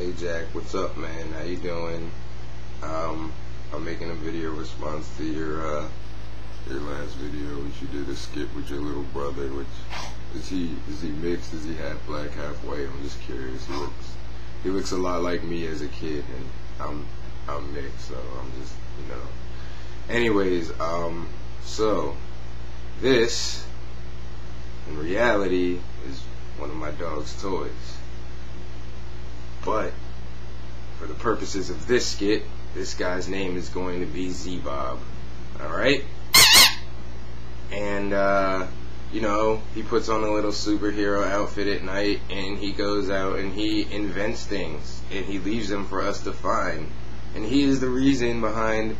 Hey Jack, what's up, man? How you doing? I'm making a video response to your last video, which you did a skit with your little brother. Which is he mixed? Is he half black, half white? I'm just curious. He looks a lot like me as a kid, and I'm mixed, so I'm just, you know. Anyways, so this in reality is one of my dog's toys. But for the purposes of this skit, this guy's name is going to be Z-Bob. Alright? And, you know, he puts on a little superhero outfit at night, and he goes out and he invents things, and he leaves them for us to find. And he is the reason behind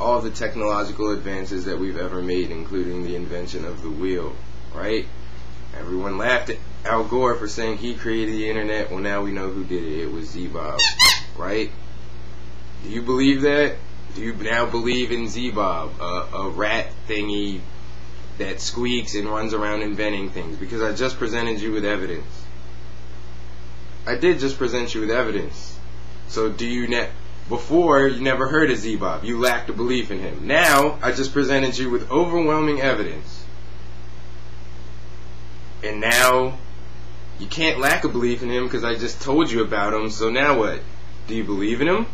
all the technological advances that we've ever made, including the invention of the wheel. Right? Everyone laughed at Al Gore for saying he created the internet. Well, now we know who did it. It was Z-Bob. Right? Do you believe that? Do you now believe in Z-Bob, a rat thingy that squeaks and runs around inventing things? Because I just presented you with evidence. I did just present you with evidence. So do you before, you never heard of Z-Bob. You lacked a belief in him. Now, I just presented you with overwhelming evidence. And now, you can't lack a belief in him because I just told you about him. So now what? Do you believe in him?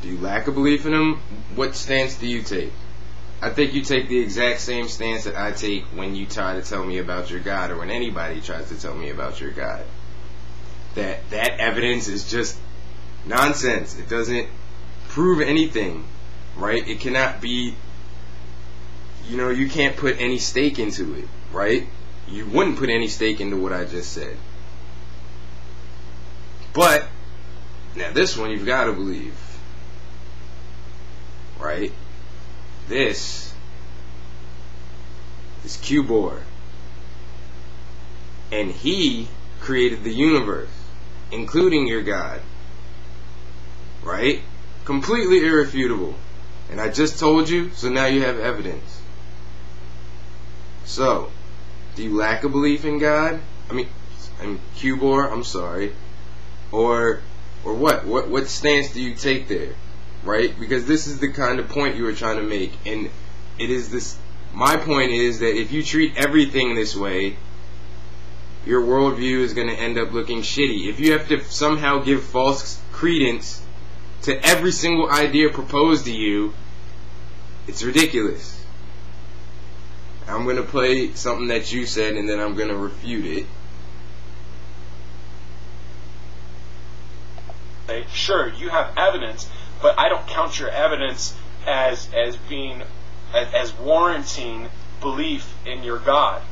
Do you lack a belief in him? What stance do you take? I think you take the exact same stance that I take when you try to tell me about your God, or when anybody tries to tell me about your God. That evidence is just nonsense. It doesn't prove anything, right? It cannot be, you know, you can't put any stake into it, right? You wouldn't put any stake into what I just said. But now this one you've got to believe, right? This is Q-Bor, and he created the universe, including your God, right? Completely irrefutable. And I just told you, so now you have evidence. So, do you lack a belief in God? I mean Q-Bor, I'm sorry. Or what? What stance do you take there? Right? Because this is the kind of point you were trying to make. And it is this, my point is that if you treat everything this way, your worldview is going to end up looking shitty. If you have to somehow give false credence to every single idea proposed to you, it's ridiculous. I'm going to play something that you said, and then I'm going to refute it. Sure, you have evidence, but I don't count your evidence as warranting belief in your God.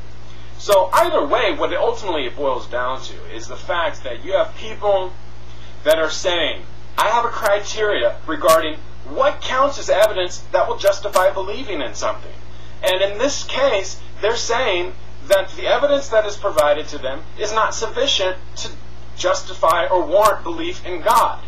So either way, what it ultimately boils down to is the fact that you have people that are saying, I have a criteria regarding what counts as evidence that will justify believing in something. And in this case, they're saying that the evidence that is provided to them is not sufficient to justify or warrant belief in God.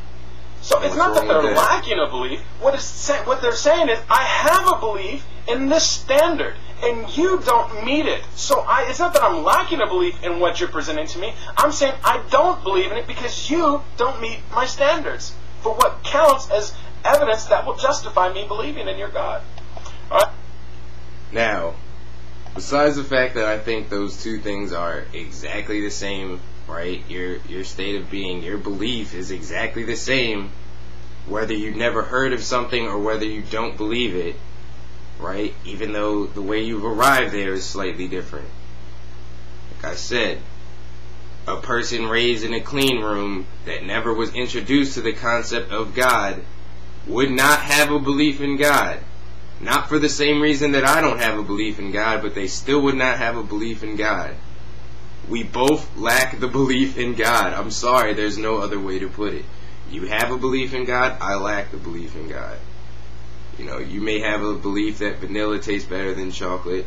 So it's not that they're lacking a belief. What they're saying is, I have a belief in this standard, and you don't meet it. So it's not that I'm lacking a belief in what you're presenting to me. I'm saying I don't believe in it because you don't meet my standards for what counts as evidence that will justify me believing in your God. All right? Now, besides the fact that I think those two things are exactly the same, right? Your state of being, your belief is exactly the same, whether you've never heard of something or whether you don't believe it, right? Even though the way you've arrived there is slightly different. Like I said, a person raised in a clean room that never was introduced to the concept of God would not have a belief in God. Not for the same reason that I don't have a belief in God, but they still would not have a belief in God. We both lack the belief in God. I'm sorry, there's no other way to put it. You have a belief in God, I lack the belief in God. You know, you may have a belief that vanilla tastes better than chocolate.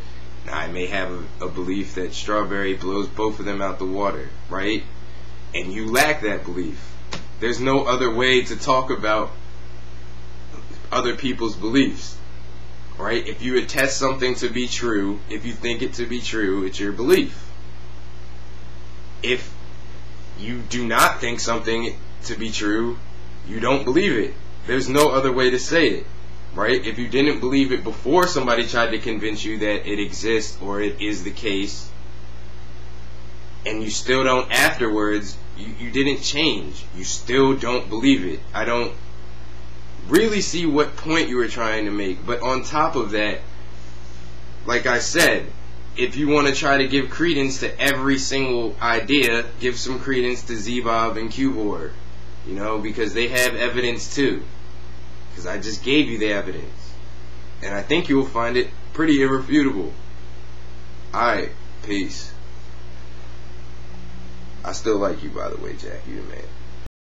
I may have a belief that strawberry blows both of them out the water, right? And you lack that belief. There's no other way to talk about other people's beliefs. Right? If you attest something to be true, if you think it to be true, it's your belief. If you do not think something to be true, you don't believe it. There's no other way to say it, right? If you didn't believe it before somebody tried to convince you that it exists or it is the case, and you still don't afterwards, you didn't change. You still don't believe it. I don't really see what point you were trying to make. But on top of that, like I said, if you want to try to give credence to every single idea, give some credence to Z-Bob and Q-Board, you know, because they have evidence too. Because I just gave you the evidence. And I think you will find it pretty irrefutable. Alright, peace. I still like you, by the way, Jack. You the man.